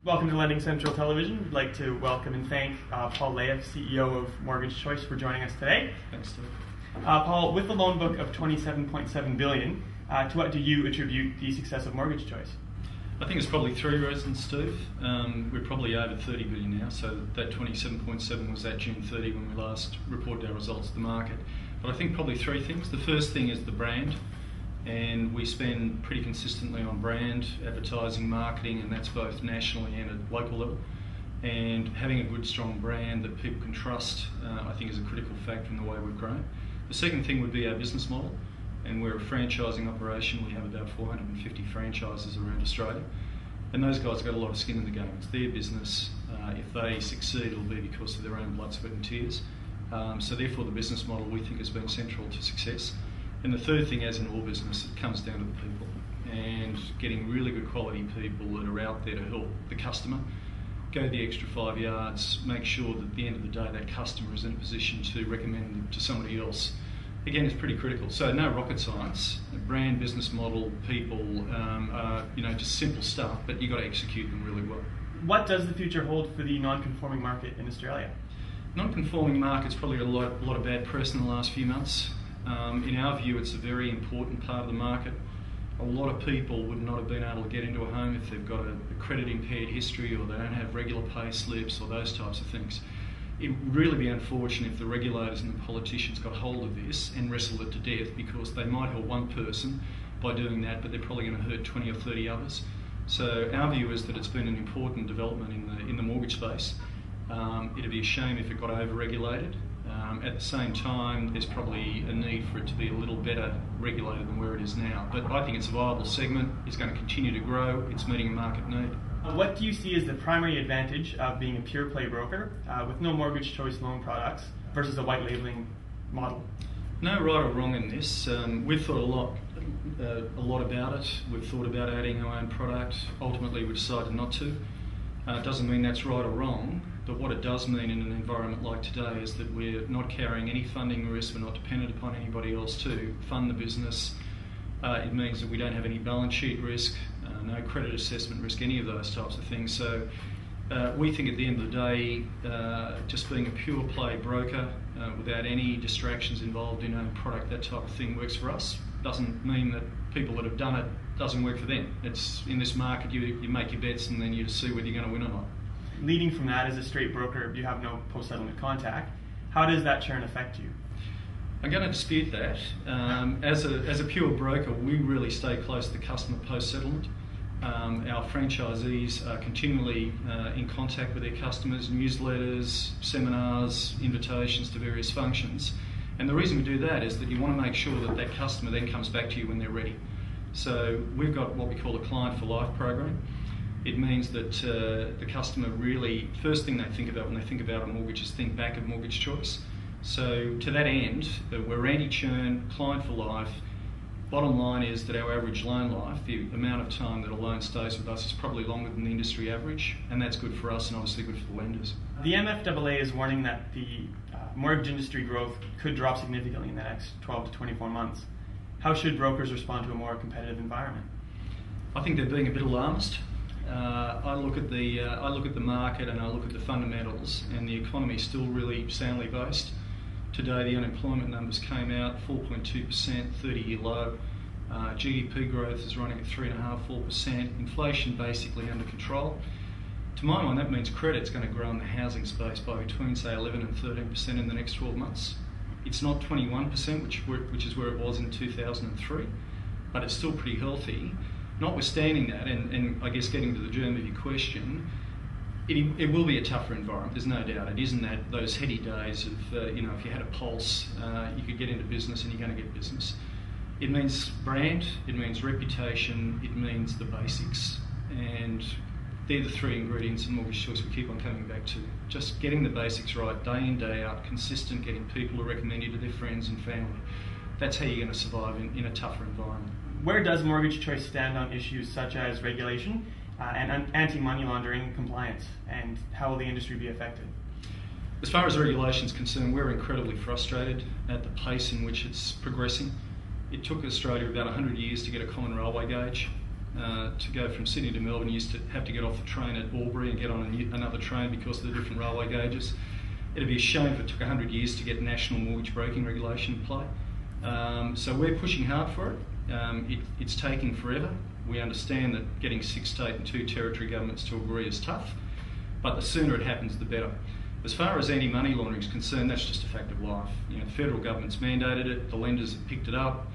Welcome to Lending Central Television. We'd like to welcome and thank Paul Lahiff, CEO of Mortgage Choice, for joining us today. Thanks, Steve. Paul, with the loan book of $27.7 billion, to what do you attribute the success of Mortgage Choice? I think it's probably three reasons, Steve. We're probably over 30 billion now, so that 27.7 was at June 30 when we last reported our results to the market. But I think probably three things. The first thing is the brand, and we spend pretty consistently on brand, advertising, marketing, and that's both nationally and at local level. And having a good, strong brand that people can trust, I think is a critical factor in the way we've grown. The second thing would be our business model, and we're a franchising operation. We have about 450 franchises around Australia, and those guys have got a lot of skin in the game. It's their business. If they succeed, it'll be because of their own blood, sweat and tears. So therefore the business model, we think, has been central to success. And the third thing, as in all business, it comes down to the people and getting really good quality people that are out there to help the customer. Go the extra 5 yards, make sure that at the end of the day that customer is in a position to recommend them to somebody else. Again, it's pretty critical. So no rocket science. Brand, business model, people, just simple stuff, but you've got to execute them really well. What does the future hold for the non-conforming market in Australia? Non-conforming market's probably got a lot of bad press in the last few months. In our view, it's a very important part of the market. A lot of people would not have been able to get into a home if they've got a credit impaired history, or they don't have regular pay slips, or those types of things. It would really be unfortunate if the regulators and the politicians got hold of this and wrestled it to death, because they might help one person by doing that, but they're probably going to hurt 20 or 30 others. So our view is that it's been an important development in the mortgage space. It'd be a shame if it got over-regulated. At the same time, there's probably a need for it to be a little better regulated than where it is now. But I think it's a viable segment. It's going to continue to grow. It's meeting a market need. What do you see as the primary advantage of being a pure play broker with no mortgage choice loan products versus a white labeling model? No right or wrong in this. We've thought a lot about it. We've thought about adding our own product. Ultimately, we decided not to. It doesn't mean that's right or wrong, but what it does mean in an environment like today is that we're not carrying any funding risk. We're not dependent upon anybody else to fund the business. It means that we don't have any balance sheet risk, no credit assessment risk, any of those types of things. So we think at the end of the day, just being a pure play broker without any distractions involved in own product, that type of thing works for us. Doesn't mean that people that have done it doesn't work for them. It's in this market, you make your bets and then you see whether you're going to win or not. Leading from that, as a straight broker, you have no post-settlement contact. How does that churn affect you? I'm going to dispute that. As a pure broker, we really stay close to the customer post-settlement. Our franchisees are continually in contact with their customers, newsletters, seminars, invitations to various functions. And the reason we do that is that you want to make sure that that customer then comes back to you when they're ready. So we've got what we call a Client for Life program. It means that the customer really, first thing they think about when they think about a mortgage is think back of Mortgage Choice. So to that end, we're anti-churn, Client for Life. Bottom line is that our average loan life, the amount of time that a loan stays with us, is probably longer than the industry average, and that's good for us and obviously good for the lenders. The MFAA is warning that the mortgage industry growth could drop significantly in the next 12 to 24 months. How should brokers respond to a more competitive environment? I think they're being a bit alarmist. I look at the market and I look at the fundamentals, and the economy is still really soundly based. Today the unemployment numbers came out, 4.2%, 30-year low. GDP growth is running at 3.5–4%. Inflation basically under control. To my mind, that means credit's going to grow in the housing space by between, say, 11 and 13% in the next 12 months. It's not 21%, which is where it was in 2003, but it's still pretty healthy. Notwithstanding that, and I guess getting to the germ of your question, it will be a tougher environment, there's no doubt. It isn't those heady days of, if you had a pulse, you could get into business and you're going to get business. It means brand, it means reputation, it means the basics. And they're the three ingredients in Mortgage Choice we keep on coming back to. Just getting the basics right, day in, day out, consistent, getting people to recommend you to their friends and family. That's how you're going to survive in a tougher environment. Where does Mortgage Choice stand on issues such as regulation and anti-money laundering compliance, and how will the industry be affected? As far as regulation is concerned, we're incredibly frustrated at the pace in which it's progressing. It took Australia about 100 years to get a common railway gauge. To go from Sydney to Melbourne, you used to have to get off the train at Albury and get on another train because of the different railway gauges. It'd be a shame if it took 100 years to get national mortgage broking regulation in play. So we're pushing hard for it. It's taking forever. We understand that getting 6 state and 2 territory governments to agree is tough, but the sooner it happens, the better. As far as anti-money laundering is concerned, that's just a fact of life. The federal government's mandated it, the lenders have picked it up.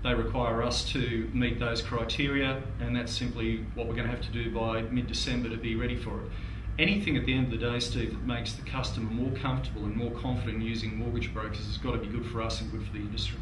They require us to meet those criteria, and that's simply what we're going to have to do by mid-December to be ready for it. Anything at the end of the day, Steve, that makes the customer more comfortable and more confident in using mortgage brokers has got to be good for us and good for the industry.